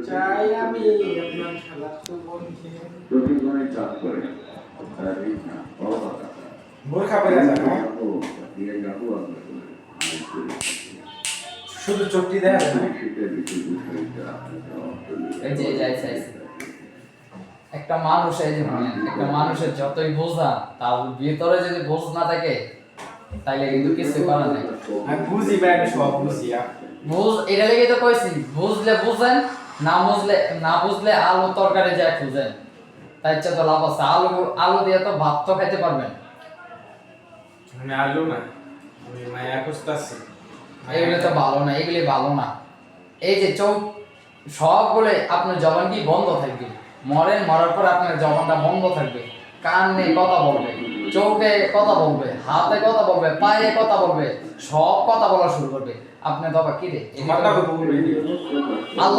চাই আমি আপনার খেলা তো বলছি প্রতিদিনের কাজ করে তারা ঠিক না বড় কথা বোরখা পরে যায় না দিয়ে যাবো আমরা শুধু চোখটি দেয় না এই যে একটা মানুষ এই যে একটা মানুষের যতই বোঝা তার ভিতরে যদি বোঝ না থাকে তাইলে কিন্তু কিছু করার নাই। আমি বুঝি ভাই আমি সব বুঝি বুঝ এটা লেগে তো কইছি বুঝলে বুঝেন না বুঝলে আলু তরকারি যায় খুঁজেন তাই ইচ্ছা তো লাভ আছে আলু দিয়ে তো ভাত তো খাইতে পারবেন। আমি আলু না আমি মায়া খুঁজতেছি এগুলো তো ভালো না এগুলি ভালো না। এই যে চোখ সবগুলো আপনার জবান কি বন্ধ থাকবে মরার পর আপনার জবানটা বন্ধ থাকবে কান নেই কথা বলবে চোখে কথা বলবে হাতে কথা বলবে পায়ে কথা বলবে সব কথা বলা শুরু করবে আপনি বাবা কি রে কথা বলবে আল্লাহ